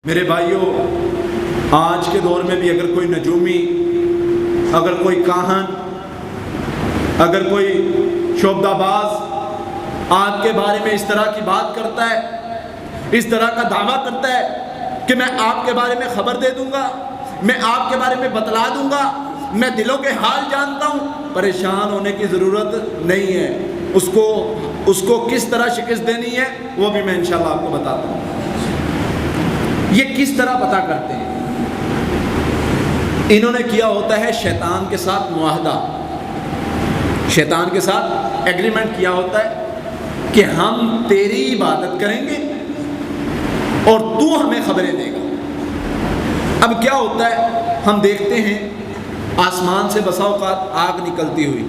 میرے بھائیوں، آج کے دور میں بھی اگر کوئی نجومی، اگر کوئی کاہن، اگر کوئی شعبدہ باز آپ کے بارے میں اس طرح کی بات کرتا ہے، اس طرح کا دعویٰ کرتا ہے کہ میں آپ کے بارے میں خبر دے دوں گا، میں آپ کے بارے میں بتلا دوں گا، میں دلوں کے حال جانتا ہوں، پریشان ہونے کی ضرورت نہیں ہے۔ اس کو کس طرح شکست دینی ہے وہ بھی میں انشاءاللہ آپ کو بتاتا ہوں۔ یہ کس طرح پتہ کرتے ہیں؟ انہوں نے کیا ہوتا ہے شیطان کے ساتھ معاہدہ، شیطان کے ساتھ ایگریمنٹ کیا ہوتا ہے کہ ہم تیری عبادت کریں گے اور تو ہمیں خبریں دے گا۔ اب کیا ہوتا ہے، ہم دیکھتے ہیں آسمان سے بسا اوقات آگ نکلتی ہوئی،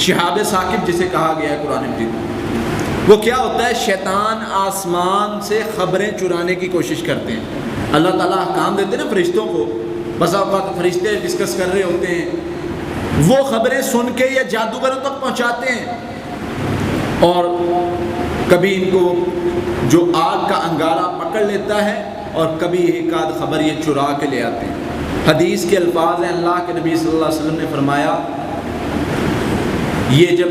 شہاب ثاقب جسے کہا گیا ہے قرآن مجید۔ وہ کیا ہوتا ہے، شیطان آسمان سے خبریں چرانے کی کوشش کرتے ہیں۔ اللہ تعالیٰ احکام دیتے ہیں نا فرشتوں کو، بسا اوقات فرشتے ڈسکس کر رہے ہوتے ہیں، وہ خبریں سن کے یا جادوگروں تک پہنچاتے ہیں، اور کبھی ان کو جو آگ کا انگارہ پکڑ لیتا ہے اور کبھی ایک آدھ خبر یہ چرا کے لے آتے ہیں۔ حدیث کے الفاظ ہیں، اللہ کے نبی صلی اللہ علیہ وسلم نے فرمایا یہ جب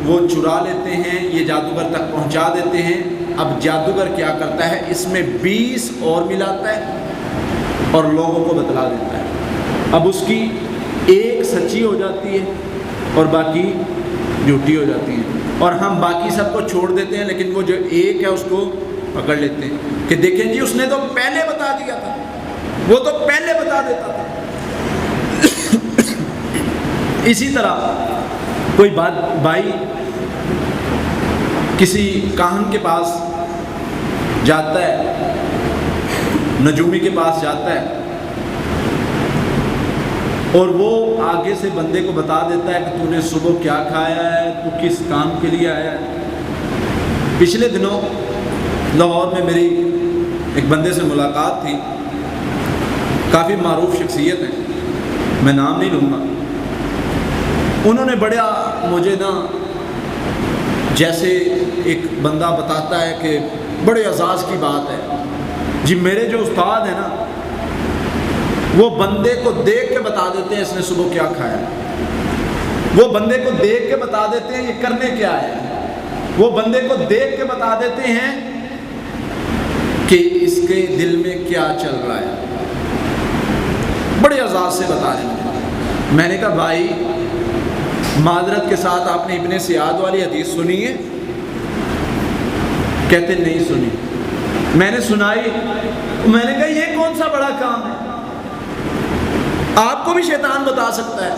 وہ چرا لیتے ہیں، یہ جادوگر تک پہنچا دیتے ہیں، اب جادوگر کیا کرتا ہے، اس میں 20 اور ملاتا ہے اور لوگوں کو بتلا دیتا ہے۔ اب اس کی ایک سچی ہو جاتی ہے اور باقی جھوٹی ہو جاتی ہے، اور ہم باقی سب کو چھوڑ دیتے ہیں، لیکن وہ جو ایک ہے اس کو پکڑ لیتے ہیں کہ دیکھیں جی اس نے تو پہلے بتا دیا تھا، وہ تو پہلے بتا دیتا تھا۔ اسی طرح کوئی بھائی کسی کاہن کے پاس جاتا ہے، نجومی کے پاس جاتا ہے، اور وہ آگے سے بندے کو بتا دیتا ہے کہ تو نے صبح کیا کھایا ہے، تو کس کام کے لیے آیا ہے۔ پچھلے دنوں لاہور میں میری ایک بندے سے ملاقات تھی، کافی معروف شخصیت ہیں، میں نام نہیں لوں گا۔ انہوں نے بڑا مجھے جیسے ایک بندہ بتاتا ہے کہ بڑے اعزاز کی بات ہے جی، میرے جو استاد ہیں نا وہ بندے کو دیکھ کے بتا دیتے ہیں اس نے صبح کیا کھایا ہے، وہ بندے کو دیکھ کے بتا دیتے ہیں یہ کرنے کیا ہے، وہ بندے کو دیکھ کے بتا دیتے ہیں کہ اس کے دل میں کیا چل رہا ہے، بڑے اعزاز سے بتا رہے ہیں۔ میں نے کہا بھائی معذرت کے ساتھ آپ نے ابن سیاد والی حدیث سنی ہے؟ کہتے نہیں سنی۔ میں نے سنائی، میں نے کہا یہ کون سا بڑا کام ہے، آپ کو بھی شیطان بتا سکتا ہے،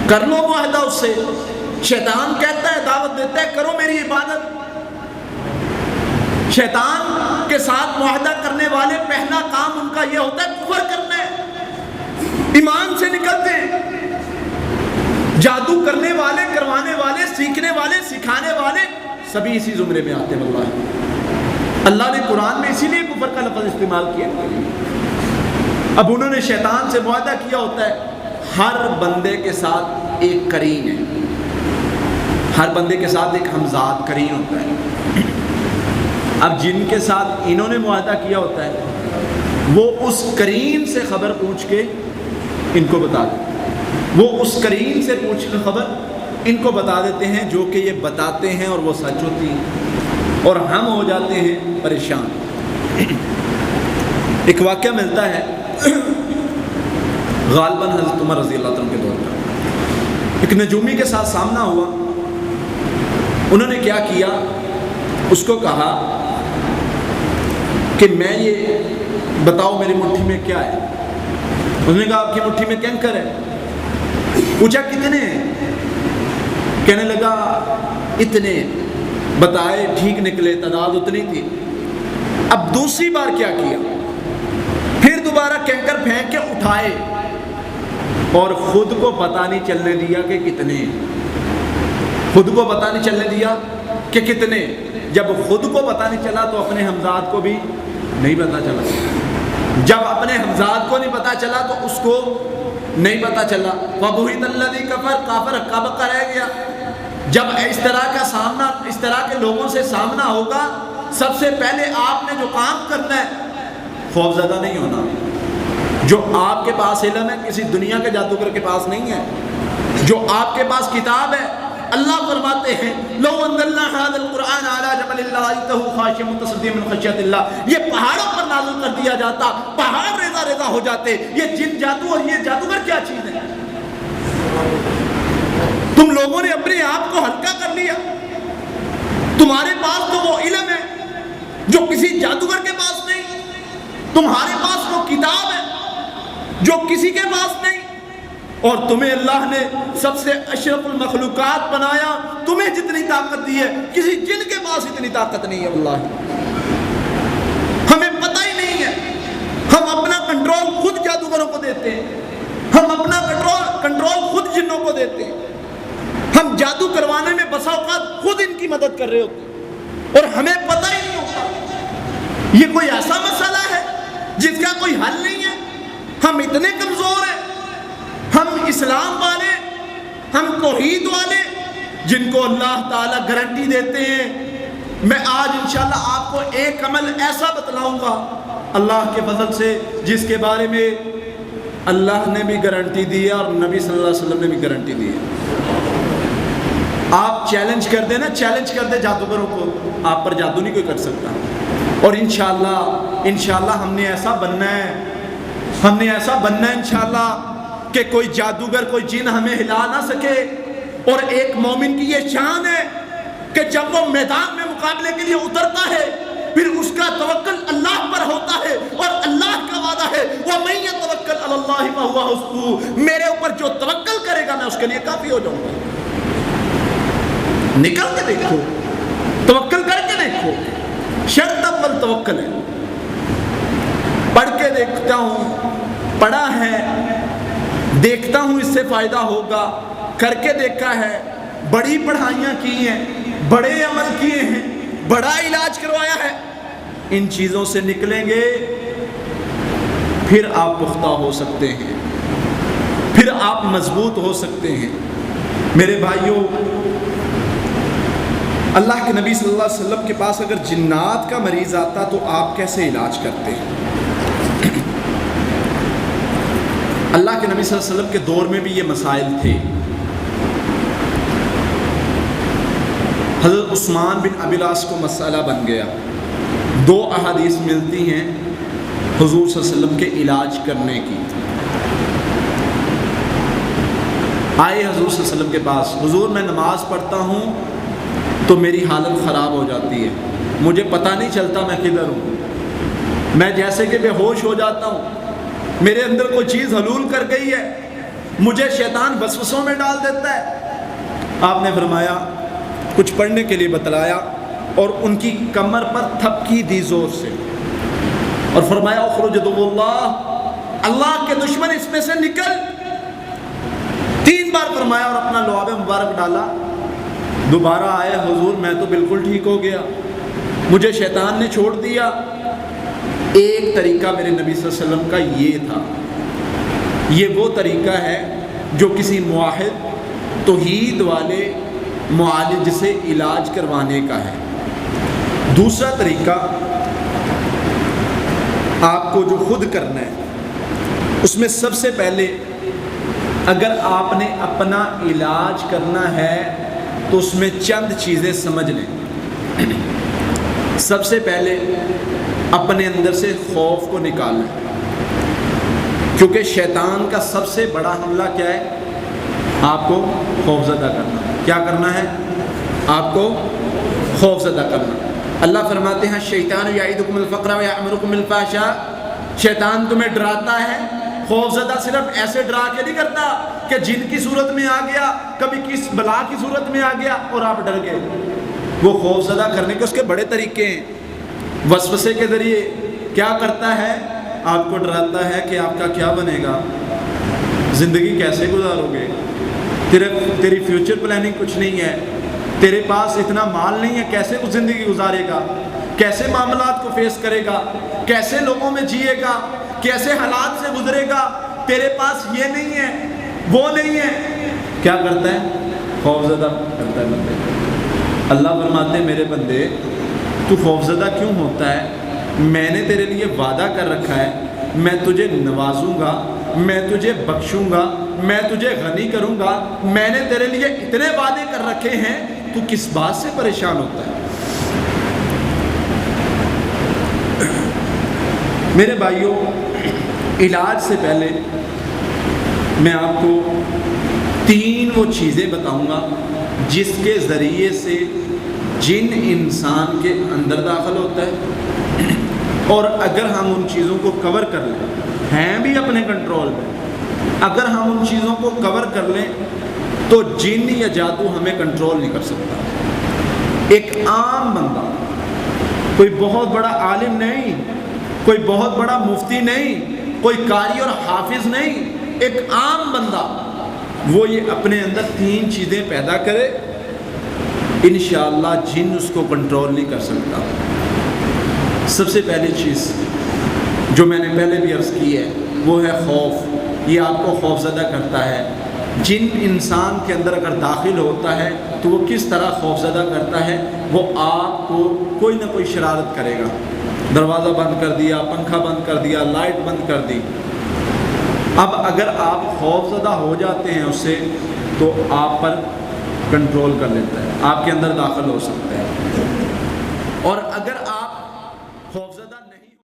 کر لو معاہدہ اس سے۔ شیطان کہتا ہے، دعوت دیتا ہے کرو میری عبادت۔ شیطان کے ساتھ معاہدہ کرنے والے پہلا کام ان کا یہ ہوتا ہے کفر کرنا ہے، ایمان سے نکلتے ہیں۔ جادو کرنے والے، کروانے والے، سیکھنے والے، سکھانے والے سبھی اسی زمرے میں آتے ہیں۔ واللہ اللہ نے قرآن میں اسی لیے کفر کا لفظ استعمال کیا۔ اب انہوں نے شیطان سے معاہدہ کیا ہوتا ہے، ہر بندے کے ساتھ ایک قرین ہے، ہر بندے کے ساتھ ایک ہمزاد قرین ہوتا ہے۔ اب جن کے ساتھ انہوں نے معاہدہ کیا ہوتا ہے وہ اس قرین سے خبر پوچھ کے ان کو بتا دیتے ہیں، وہ اس قرین سے پوچھ کر خبر ان کو بتا دیتے ہیں، جو کہ یہ بتاتے ہیں اور وہ سچ ہوتی ہیں، اور ہم ہو جاتے ہیں پریشان۔ ایک واقعہ ملتا ہے غالباً حضرت عمر رضی اللہ عنہ کے دور کا، ایک نجومی کے ساتھ سامنا ہوا۔ انہوں نے کیا کیا، اس کو کہا کہ میں یہ بتاؤ میری مٹھی میں کیا ہے۔ اس نے کہا آپ کی مٹھی میں کینکر ہے۔ پوچھا کتنے ہیں، کہنے لگا اتنے، بتائے ٹھیک نکلے، تعداد اتنی تھی۔ اب دوسری بار کیا کیا، پھر دوبارہ کینکر پھینک کے اٹھائے اور خود کو پتہ نہیں چلنے دیا کہ کتنے ہیں، خود کو پتہ نہیں چلنے دیا کہ کتنے۔ جب خود کو پتہ نہیں چلا تو اپنے ہمزاد کو بھی نہیں پتہ چلا، جب اپنے ہمزاد کو نہیں پتہ چلا تو اس کو نہیں پتہ چلا۔ وَبُهِتَ الَّذِي كَفَرَ، کافر کا بکا رہ گیا۔ جب اس طرح کا سامنا، اس طرح کے لوگوں سے سامنا ہوگا، سب سے پہلے آپ نے جو کام کرنا ہے خوفزدہ نہیں ہونا. جو آپ کے پاس علم ہے کسی دنیا کے جادوگر کے پاس نہیں ہے. جو آپ کے پاس کتاب ہے، اللہ فرماتے ہیں لو انزلنا هذا القرآن على جبل لرأيته خاشعا متصدعا من خشية الله، یہ پہاڑوں پر نازل کر دیا جاتا، پہاڑ ریزہ ریزہ ہو جاتے. یہ جن جادو اور یہ جادوگر کیا چیز ہے؟ تم لوگوں نے اپنے آپ کو ہلکا کر لیا. تمہارے پاس تو وہ علم ہے جو کسی جادوگر کے پاس نہیں، تمہارے پاس وہ کتاب ہے جو کسی کے پاس نہیں، اور تمہیں اللہ نے سب سے اشرف المخلوقات بنایا. تمہیں جتنی طاقت دی ہے کسی جن کے پاس اتنی طاقت نہیں ہے. واللہ ہمیں پتہ ہی نہیں ہے. ہم اپنا کنٹرول خود جادوگروں کو دیتے ہیں، ہم اپنا کنٹرول خود جنوں کو دیتے ہیں. ہم جادو کروانے میں بسا اوقات خود ان کی مدد کر رہے ہوتے ہیں اور ہمیں پتہ ہی نہیں ہوتا. یہ کوئی ایسا مسئلہ ہے جس کا کوئی حل نہیں ہے. ہم اتنے کمزور ہیں. ہم اسلام والے، ہم توحید والے جن کو اللہ تعالیٰ گارنٹی دیتے ہیں. میں آج انشاءاللہ آپ کو ایک عمل ایسا بتلاؤں گا اللہ کے فضل سے جس کے بارے میں اللہ نے بھی گارنٹی دی ہے اور نبی صلی اللہ علیہ وسلم نے بھی گارنٹی دی ہے. آپ چیلنج کر دیں نا، چیلنج کر دیں جادوگروں کو، آپ پر جادو نہیں کوئی کر سکتا. اور انشاءاللہ ہم نے ایسا بننا ہے، ہم نے ایسا بننا ہے انشاءاللہ کہ کوئی جادوگر کوئی جن ہمیں ہلا نہ سکے. اور ایک مومن کی یہ شان ہے کہ جب وہ میدان میں مقابلے کے لیے اترتا ہے پھر اس کا توکل اللہ پر ہوتا ہے اور اللہ کا وعدہ ہے وَمَن يَتَوَكَّلْ عَلَى اللَّهِ فَهُوَ حَسْبُهُ، میرے اوپر جو توکل کرے گا میں اس کے لیے کافی ہو جاؤں گا. نکل کے دیکھو، توکل کر کے دیکھو. شرط اول توکل ہے. پڑھ کے دیکھتا ہوں، پڑھا ہے، دیکھتا ہوں اس سے فائدہ ہوگا، کر کے دیکھا ہے، بڑی پڑھائیاں کی ہیں، بڑے عمل کیے ہیں، بڑا علاج کروایا ہے. ان چیزوں سے نکلیں گے پھر آپ پختہ ہو سکتے ہیں، پھر آپ مضبوط ہو سکتے ہیں. میرے بھائیوں، اللہ کے نبی صلی اللہ علیہ وسلم کے پاس اگر جنات کا مریض آتا تو آپ کیسے علاج کرتے ہیں؟ اللہ کے نبی صلی اللہ علیہ وسلم کے دور میں بھی یہ مسائل تھے. حضرت عثمان بن ابی العاص کو مسئلہ بن گیا. 2 احادیث ملتی ہیں حضور صلی اللہ علیہ وسلم کے علاج کرنے کی. آئے حضور صلی اللہ علیہ وسلم کے پاس، حضور میں نماز پڑھتا ہوں تو میری حالت خراب ہو جاتی ہے، مجھے پتہ نہیں چلتا میں کدھر ہوں، میں جیسے کہ بے ہوش ہو جاتا ہوں، میرے اندر کوئی چیز حلول کر گئی ہے، مجھے شیطان وسوسوں میں ڈال دیتا ہے. آپ نے فرمایا، کچھ پڑھنے کے لیے بتلایا اور ان کی کمر پر تھپکی دی زور سے اور فرمایا اخرج عدو اللہ، اللہ کے دشمن اس میں سے نکل. 3 بار فرمایا اور اپنا لعاب مبارک ڈالا. دوبارہ آئے، حضور میں تو بالکل ٹھیک ہو گیا، مجھے شیطان نے چھوڑ دیا. ایک طریقہ میرے نبی صلی اللہ علیہ وسلم کا یہ تھا. یہ وہ طریقہ ہے جو کسی موحد توحید والے معالج سے علاج کروانے کا ہے. دوسرا طریقہ آپ کو جو خود کرنا ہے، اس میں سب سے پہلے اگر آپ نے اپنا علاج کرنا ہے تو اس میں چند چیزیں سمجھ لیں. سب سے پہلے اپنے اندر سے خوف کو نکالیں، کیونکہ شیطان کا سب سے بڑا حملہ کیا ہے؟ آپ کو خوف زدہ کرنا. کیا کرنا ہے؟ آپ کو خوف زدہ کرنا. اللہ فرماتے ہیں شیطان یعیدکم الفقر ویأمرکم بالفحشاء، شیطان تمہیں ڈراتا ہے. خوف زدہ صرف ایسے ڈرا کے نہیں کرتا کہ جن کی صورت میں آ گیا، کبھی کس بلا کی صورت میں آ گیا اور آپ ڈر گئے. وہ خوف زدہ کرنے کے اس کے بڑے طریقے ہیں. وسوسے کے ذریعے کیا کرتا ہے؟ آپ کو ڈراتا ہے کہ آپ کا کیا بنے گا، زندگی کیسے گزارو گے، تیری فیوچر پلاننگ کچھ نہیں ہے، تیرے پاس اتنا مال نہیں ہے، کیسے وہ زندگی گزارے گا، کیسے معاملات کو فیس کرے گا، کیسے لوگوں میں جیے گا، کیسے حالات سے گزرے گا، تیرے پاس یہ نہیں ہے وہ نہیں ہے. کیا کرتا ہے؟ خوف زدہ کرتا ہے بندے. اللہ فرماتے ہیں میرے بندے تو خوف زدہ کیوں ہوتا ہے؟ میں نے تیرے لیے وعدہ کر رکھا ہے، میں تجھے نوازوں گا، میں تجھے بخشوں گا، میں تجھے غنی کروں گا، میں نے تیرے لیے اتنے وعدے کر رکھے ہیں، تو کس بات سے پریشان ہوتا ہے؟ میرے بھائیوں، علاج سے پہلے میں آپ کو 3 وہ چیزیں بتاؤں گا جس کے ذریعے سے جن انسان کے اندر داخل ہوتا ہے، اور اگر ہم ان چیزوں کو کور کر لیں، ہیں بھی اپنے کنٹرول میں، اگر ہم ان چیزوں کو کور کر لیں تو جن یا جادو ہمیں کنٹرول نہیں کر سکتا۔ ایک عام بندہ، کوئی بہت بڑا عالم نہیں، کوئی بہت بڑا مفتی نہیں، کوئی قاری اور حافظ نہیں، ایک عام بندہ وہ یہ اپنے اندر 3 چیزیں پیدا کرے، انشاءاللہ جن اس کو کنٹرول نہیں کر سکتا۔ سب سے پہلی چیز جو میں نے پہلے بھی عرض کی ہے وہ ہے خوف۔ یہ آپ کو خوف زدہ کرتا ہے۔ جن انسان کے اندر اگر داخل ہوتا ہے تو وہ کس طرح خوف زدہ کرتا ہے، وہ آپ کو کوئی نہ کوئی شرارت کرے گا، دروازہ بند کر دیا، پنکھا بند کر دیا، لائٹ بند کر دی۔ اب اگر آپ خوف زدہ ہو جاتے ہیں اس سے تو آپ پر کنٹرول کر لیتا ہے، آپ کے اندر داخل ہو سکتا ہے۔ اور